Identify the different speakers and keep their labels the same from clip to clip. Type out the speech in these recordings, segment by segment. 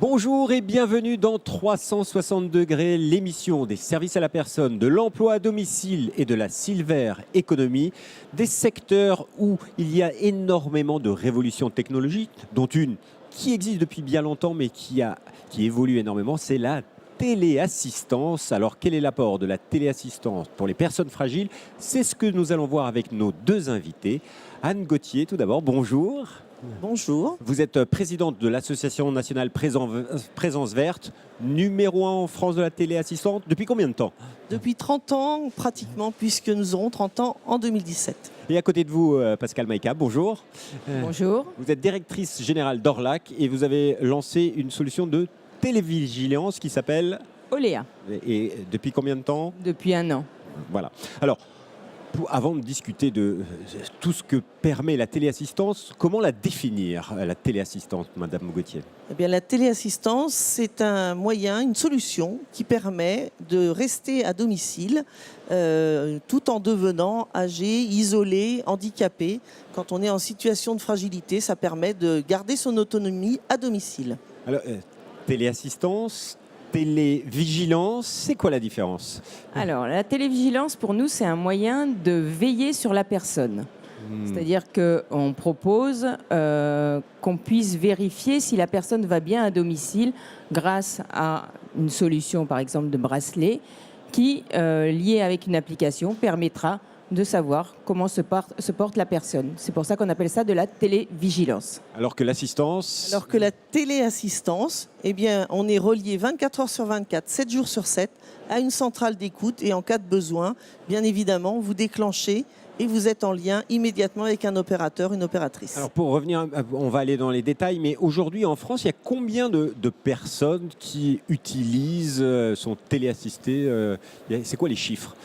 Speaker 1: Bonjour et bienvenue dans 360 degrés, l'émission des services à la personne, de l'emploi à domicile et de la silver economy, des secteurs où il y a énormément de révolutions technologiques, dont une qui existe depuis bien longtemps mais qui évolue énormément, c'est la téléassistance. Alors quel est l'apport de la téléassistance pour les personnes fragiles? C'est ce que nous allons voir avec nos deux invités. Anne Gauthier, tout d'abord, bonjour.
Speaker 2: Bonjour.
Speaker 1: Vous êtes présidente de l'Association nationale Présence Verte, numéro 1 en France de la téléassistante. Depuis combien de temps?
Speaker 2: Depuis 30 ans, pratiquement, puisque nous aurons 30 ans en 2017.
Speaker 1: Et à côté de vous, Pascal Maïka, bonjour.
Speaker 3: Bonjour.
Speaker 1: Vous êtes directrice générale d'Orlac et vous avez lancé une solution de télévigilance qui s'appelle
Speaker 3: Oléa.
Speaker 1: Et depuis combien de temps?
Speaker 3: Depuis 1 an.
Speaker 1: Voilà. Alors, avant de discuter de tout ce que permet la téléassistance, comment la définir, la téléassistance, Madame Gauthier?
Speaker 2: Eh bien, la téléassistance, c'est un moyen, une solution qui permet de rester à domicile tout en devenant âgé, isolé, handicapé. Quand on est en situation de fragilité, ça permet de garder son autonomie à domicile.
Speaker 1: Alors, téléassistance, télévigilance, c'est quoi la différence?
Speaker 3: Alors, la télévigilance, pour nous, c'est un moyen de veiller sur la personne. C'est-à-dire qu'on propose qu'on puisse vérifier si la personne va bien à domicile grâce à une solution, par exemple, de bracelet, qui, liée avec une application, permettra de savoir comment se porte la personne. C'est pour ça qu'on appelle ça de la télévigilance.
Speaker 1: Alors que l'assistance...
Speaker 2: Alors que la téléassistance, eh bien, on est relié 24 heures sur 24, 7 jours sur 7, à une centrale d'écoute et en cas de besoin, bien évidemment, vous déclenchez et vous êtes en lien immédiatement avec un opérateur, une opératrice.
Speaker 1: Alors pour revenir, on va aller dans les détails, mais aujourd'hui en France, il y a combien de personnes qui utilisent, sont téléassistées? C'est quoi les chiffres?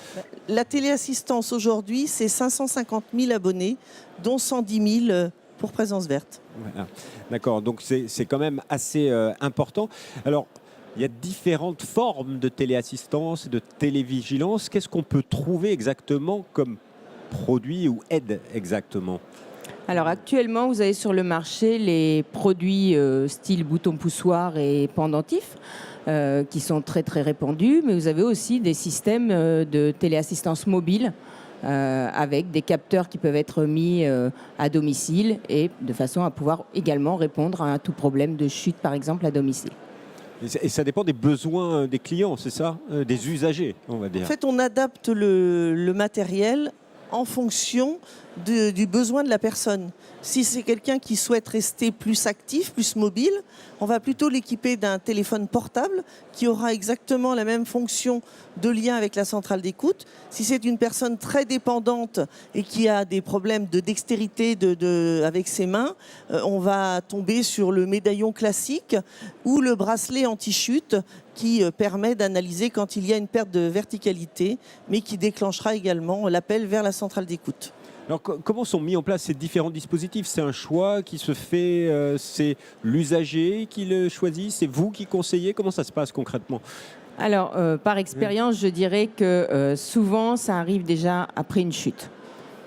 Speaker 2: La téléassistance aujourd'hui, c'est 550 000 abonnés, dont 110 000 pour Présence Verte.
Speaker 1: Voilà. D'accord, donc c'est quand même assez important. Alors, il y a différentes formes de téléassistance et de télévigilance. Qu'est-ce qu'on peut trouver exactement comme produit ou aide exactement?
Speaker 3: Alors actuellement, vous avez sur le marché les produits style bouton poussoir et pendentif qui sont très très répandus, mais vous avez aussi des systèmes de téléassistance mobile avec des capteurs qui peuvent être mis à domicile et de façon à pouvoir également répondre à tout problème de chute, par exemple, à domicile.
Speaker 1: Et ça dépend des besoins des clients, c'est ça? Des usagers, on va dire.
Speaker 2: En fait, on adapte le matériel en fonction du besoin de la personne. Si c'est quelqu'un qui souhaite rester plus actif, plus mobile, on va plutôt l'équiper d'un téléphone portable qui aura exactement la même fonction de lien avec la centrale d'écoute. Si c'est une personne très dépendante et qui a des problèmes de dextérité avec ses mains, on va tomber sur le médaillon classique ou le bracelet anti-chute qui permet d'analyser quand il y a une perte de verticalité, mais qui déclenchera également l'appel vers la centrale d'écoute.
Speaker 1: Alors, comment sont mis en place ces différents dispositifs? C'est un choix qui se fait, c'est l'usager qui le choisit, c'est vous qui conseillez? Comment ça se passe concrètement?
Speaker 3: Alors, par expérience, je dirais que souvent, ça arrive déjà après une chute.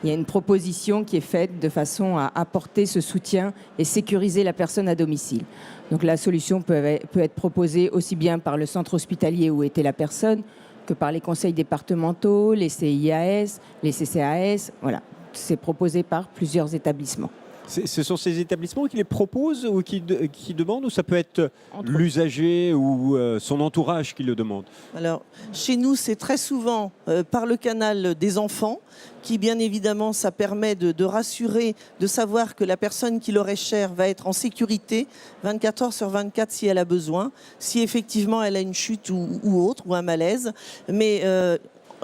Speaker 3: Il y a une proposition qui est faite de façon à apporter ce soutien et sécuriser la personne à domicile. Donc la solution peut être proposée aussi bien par le centre hospitalier où était la personne que par les conseils départementaux, les CIAS, les CCAS. Voilà, c'est proposé par plusieurs établissements.
Speaker 1: Ce sont ces établissements qui les proposent ou qui demandent, ou ça peut être l'usager ou son entourage qui le demande?
Speaker 2: Alors, chez nous, c'est très souvent par le canal des enfants qui, bien évidemment, ça permet de rassurer, de savoir que la personne qui leur est chère va être en sécurité 24 heures sur 24 si elle a besoin, si effectivement elle a une chute ou autre, ou un malaise. Mais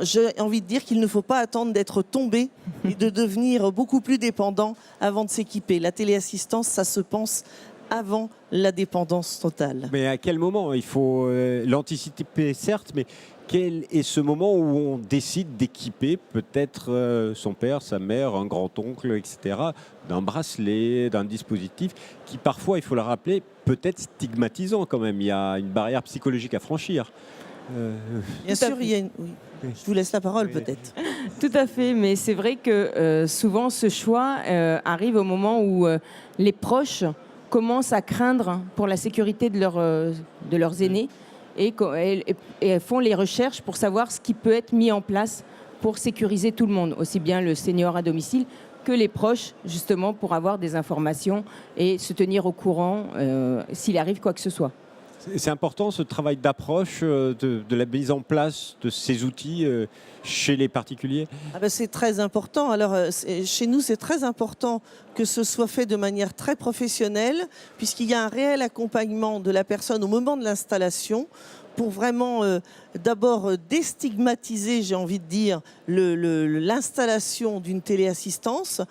Speaker 2: j'ai envie de dire qu'il ne faut pas attendre d'être tombé et de devenir beaucoup plus dépendant avant de s'équiper. La téléassistance, ça se pense avant la dépendance totale.
Speaker 1: Mais à quel moment? Il faut l'anticiper, certes, mais quel est ce moment où on décide d'équiper peut-être son père, sa mère, un grand-oncle, etc., d'un bracelet, d'un dispositif qui parfois, il faut le rappeler, peut être stigmatisant quand même. Il y a une barrière psychologique à franchir.
Speaker 2: Bien sûr, il y a une... Oui. Je vous laisse la parole peut-être.
Speaker 3: Tout à fait, mais c'est vrai que souvent ce choix arrive au moment où les proches commencent à craindre pour la sécurité de leurs aînés et elles font les recherches pour savoir ce qui peut être mis en place pour sécuriser tout le monde, aussi bien le senior à domicile que les proches, justement pour avoir des informations et se tenir au courant s'il arrive quoi que ce soit.
Speaker 1: C'est important ce travail d'approche de la mise en place de ces outils chez les particuliers.
Speaker 2: C'est très important. Alors, chez nous, c'est très important que ce soit fait de manière très professionnelle, puisqu'il y a un réel accompagnement de la personne au moment de l'installation pour vraiment d'abord déstigmatiser, j'ai envie de dire, l'installation d'une téléassistance,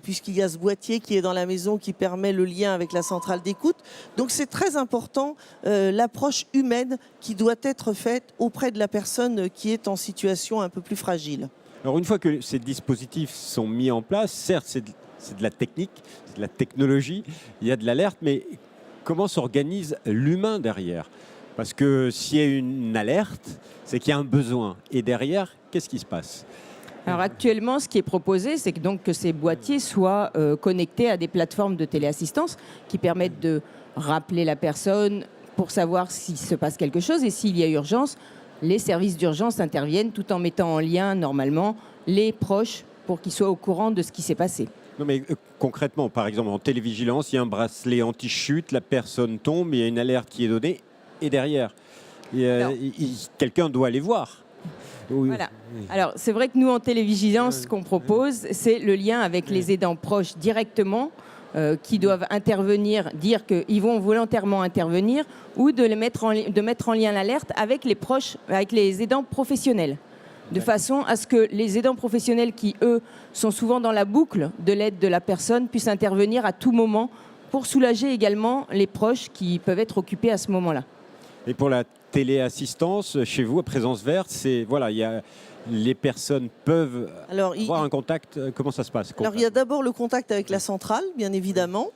Speaker 2: puisqu'il y a ce boîtier qui est dans la maison qui permet le lien avec la centrale d'écoute. Donc c'est très important l'approche humaine qui doit être faite auprès de la personne qui est en situation un peu plus fragile.
Speaker 1: Alors une fois que ces dispositifs sont mis en place, certes c'est de la technique, c'est de la technologie, il y a de l'alerte, mais comment s'organise l'humain derrière ? Parce que s'il y a une alerte, c'est qu'il y a un besoin. Et derrière, qu'est-ce qui se passe ?
Speaker 3: Alors actuellement, ce qui est proposé, c'est que ces boîtiers soient connectés à des plateformes de téléassistance qui permettent de rappeler la personne pour savoir s'il se passe quelque chose. Et s'il y a urgence, les services d'urgence interviennent tout en mettant en lien normalement les proches pour qu'ils soient au courant de ce qui s'est passé.
Speaker 1: Non mais concrètement, par exemple en télévigilance, il y a un bracelet anti-chute, la personne tombe, il y a une alerte qui est donnée. Et derrière, quelqu'un doit aller voir. Oui.
Speaker 3: Voilà. Alors, c'est vrai que nous, en télévigilance, ce qu'on propose, c'est le lien avec les aidants proches directement, qui doivent intervenir, dire qu'ils vont volontairement intervenir, ou de mettre en lien l'alerte avec les proches, avec les aidants professionnels. De façon à ce que les aidants professionnels qui, eux, sont souvent dans la boucle de l'aide de la personne, puissent intervenir à tout moment pour soulager également les proches qui peuvent être occupés à ce moment-là.
Speaker 1: Et pour la téléassistance, chez vous, à Présence Verte, les personnes peuvent avoir un contact. Comment ça se passe ?
Speaker 2: Alors, il y a d'abord le contact avec la centrale, bien évidemment,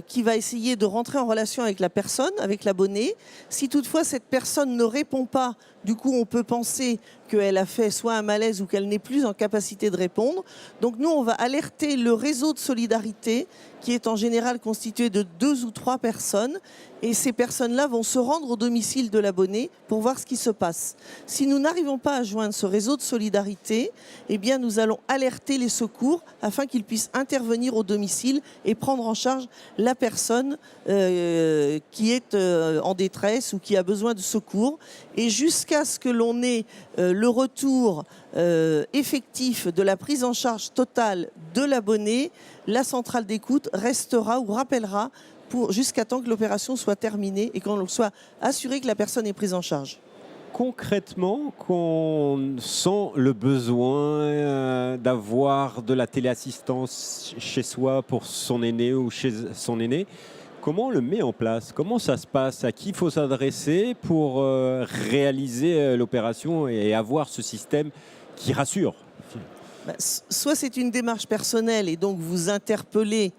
Speaker 2: qui va essayer de rentrer en relation avec la personne, avec l'abonné. Si toutefois cette personne ne répond pas, du coup, on peut penser qu'elle a fait soit un malaise ou qu'elle n'est plus en capacité de répondre. Donc nous, on va alerter le réseau de solidarité qui est en général constitué de 2 ou 3 personnes. Et ces personnes-là vont se rendre au domicile de l'abonné pour voir ce qui se passe. Si nous n'arrivons pas à joindre ce réseau de solidarité, eh bien, nous allons alerter les secours afin qu'ils puissent intervenir au domicile et prendre en charge la personne qui est en détresse ou qui a besoin de secours. Et jusqu'à ce que l'on ait le retour effectif de la prise en charge totale de l'abonné, la centrale d'écoute restera ou rappellera jusqu'à temps que l'opération soit terminée et qu'on soit assuré que la personne est prise en charge.
Speaker 1: Concrètement, qu'on sent le besoin d'avoir de la téléassistance chez soi pour son aîné ou chez son aîné, comment on le met en place ? Comment ça se passe ? À qui il faut s'adresser pour réaliser l'opération et avoir ce système qui rassure ?
Speaker 2: Soit c'est une démarche personnelle et donc vous interpellez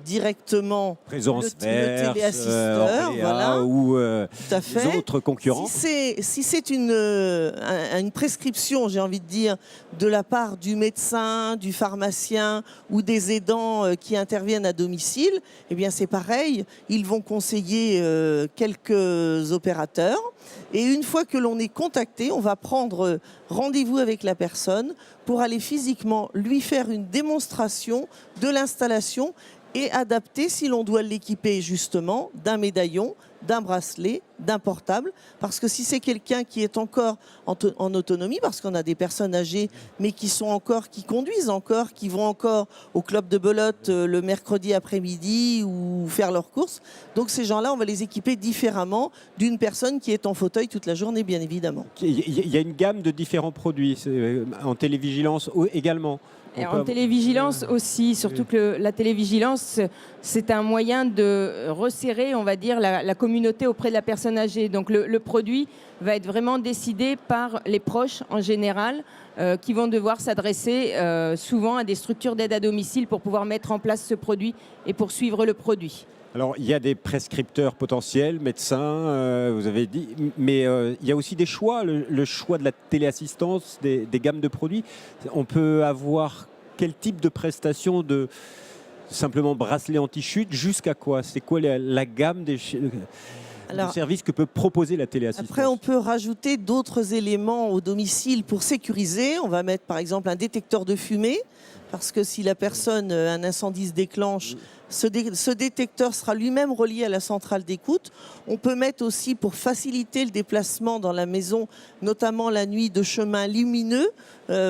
Speaker 2: directement
Speaker 1: Présence
Speaker 2: le téléassisteur,
Speaker 1: voilà, ou
Speaker 2: tout à fait.
Speaker 1: Les autres concurrents.
Speaker 2: Si c'est une prescription, j'ai envie de dire, de la part du médecin, du pharmacien ou des aidants qui interviennent à domicile, eh bien c'est pareil, ils vont conseiller quelques opérateurs. Et une fois que l'on est contacté, on va prendre rendez-vous avec la personne pour aller physiquement lui faire une démonstration de l'installation et adapter, si l'on doit l'équiper justement, d'un médaillon, d'un bracelet, d'un portable. Parce que si c'est quelqu'un qui est encore en autonomie, parce qu'on a des personnes âgées, mais qui conduisent encore, qui vont encore au club de belote le mercredi après-midi ou faire leurs courses. Donc ces gens-là, on va les équiper différemment d'une personne qui est en fauteuil toute la journée, bien évidemment.
Speaker 1: Il y a une gamme de différents produits, en télévigilance également.
Speaker 3: Et en télévigilance aussi, surtout que la télévigilance, c'est un moyen de resserrer, on va dire, la communauté auprès de la personne âgée. Donc le produit va être vraiment décidé par les proches en général, qui vont devoir s'adresser souvent à des structures d'aide à domicile pour pouvoir mettre en place ce produit et pour suivre le produit.
Speaker 1: Alors, il y a des prescripteurs potentiels, médecins, vous avez dit, mais il y a aussi des choix, le choix de la téléassistance, des gammes de produits. On peut avoir quel type de prestations simplement bracelet anti-chute, jusqu'à quoi? C'est quoi la gamme des services que peut proposer la téléassistance?
Speaker 2: Après, on peut rajouter d'autres éléments au domicile pour sécuriser. On va mettre par exemple un détecteur de fumée, parce que si la personne, un incendie se déclenche, ce détecteur sera lui-même relié à la centrale d'écoute. On peut mettre aussi, pour faciliter le déplacement dans la maison, notamment la nuit, de chemins lumineux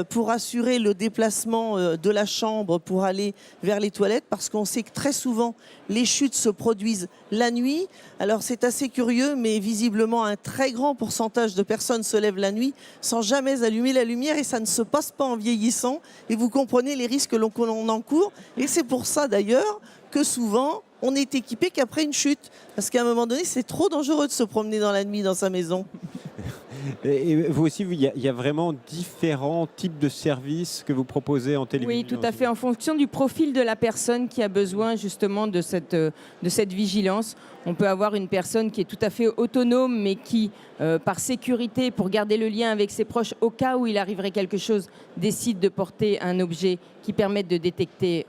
Speaker 2: pour assurer le déplacement de la chambre pour aller vers les toilettes, parce qu'on sait que très souvent les chutes se produisent la nuit. Alors c'est assez curieux, mais visiblement un très grand pourcentage de personnes se lèvent la nuit sans jamais allumer la lumière, et ça ne se passe pas en vieillissant, et vous comprenez les risques que l'on encourt. Et c'est pour ça d'ailleurs que souvent on est équipé qu'après une chute, parce qu'à un moment donné c'est trop dangereux de se promener dans la nuit dans sa maison.
Speaker 1: Et vous aussi, il y a vraiment différents types de services que vous proposez en télévision?
Speaker 3: Oui, tout à fait, en fonction du profil de la personne qui a besoin justement de cette vigilance. On peut avoir une personne qui est tout à fait autonome, mais qui, par sécurité, pour garder le lien avec ses proches, au cas où il arriverait quelque chose, décide de porter un objet qui permette de détecter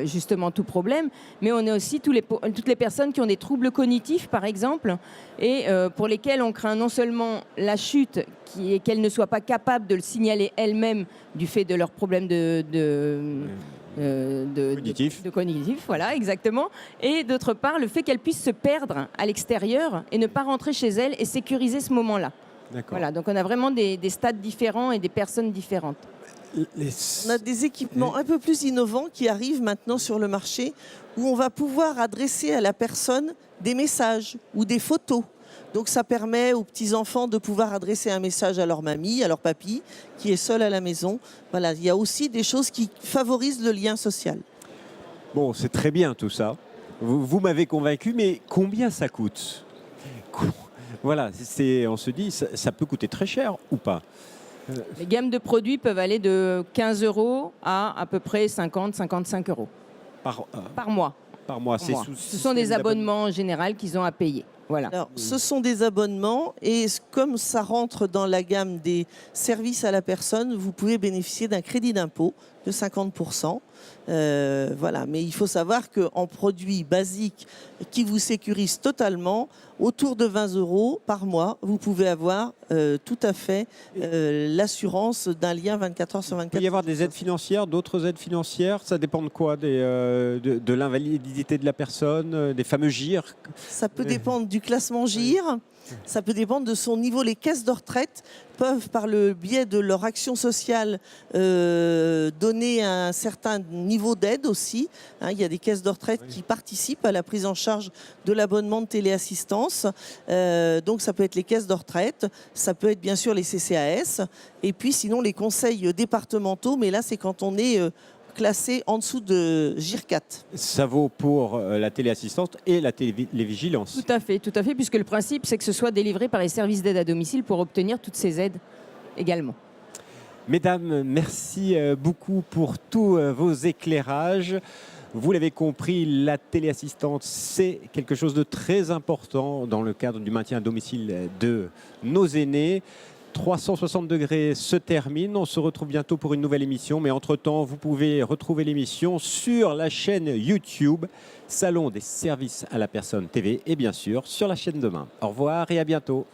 Speaker 3: justement tout problème. Mais on a aussi toutes les personnes qui ont des troubles cognitifs, par exemple, et pour lesquelles on craint non seulement la chute, et qu'elles ne soient pas capables de le signaler elles-mêmes du fait de leurs problèmes cognitif, voilà, exactement. Et d'autre part, le fait qu'elles puissent se perdre à l'extérieur et ne pas rentrer chez elles et sécuriser ce moment-là. Voilà, donc on a vraiment des stades différents et des personnes différentes.
Speaker 2: On a des équipements un peu plus innovants qui arrivent maintenant sur le marché, où on va pouvoir adresser à la personne des messages ou des photos. Donc ça permet aux petits-enfants de pouvoir adresser un message à leur mamie, à leur papy, qui est seul à la maison. Voilà, il y a aussi des choses qui favorisent le lien social.
Speaker 1: Bon, c'est très bien tout ça. Vous m'avez convaincu, mais combien ça coûte? Voilà, on se dit, ça peut coûter très cher ou pas?
Speaker 3: Les gammes de produits peuvent aller de 15 € à peu près 50-55 € par mois.
Speaker 1: Par mois,
Speaker 3: Ce sont des abonnements en général qu'ils ont à payer. Voilà.
Speaker 2: Alors, ce sont des abonnements, et comme ça rentre dans la gamme des services à la personne, vous pouvez bénéficier d'un crédit d'impôt de 50%. Voilà. Mais il faut savoir qu'en produits basiques qui vous sécurisent totalement, autour de 20 € par mois, vous pouvez avoir tout à fait l'assurance d'un lien 24 heures sur 24.
Speaker 1: Il peut y avoir des aides financières, d'autres aides financières? Ça dépend de quoi? De l'invalidité de la personne, des fameux GIR?
Speaker 2: Ça peut dépendre du classement GIR. Ça peut dépendre de son niveau. Les caisses de retraite peuvent, par le biais de leur action sociale, donner un certain niveau d'aide aussi. Il y a des caisses de retraite qui participent à la prise en charge de l'abonnement de téléassistance. Donc ça peut être les caisses de retraite, ça peut être bien sûr les CCAS, et puis sinon les conseils départementaux, mais là c'est quand on est classé en dessous de GIR 4.
Speaker 1: Ça vaut pour la téléassistance et les vigilances.
Speaker 3: Tout à fait, puisque le principe, c'est que ce soit délivré par les services d'aide à domicile pour obtenir toutes ces aides également.
Speaker 1: Mesdames, merci beaucoup pour tous vos éclairages. Vous l'avez compris, la téléassistance, c'est quelque chose de très important dans le cadre du maintien à domicile de nos aînés. 360 degrés se termine. On se retrouve bientôt pour une nouvelle émission. Mais entre-temps, vous pouvez retrouver l'émission sur la chaîne YouTube Salon des services à la personne TV et bien sûr sur la chaîne Demain. Au revoir et à bientôt.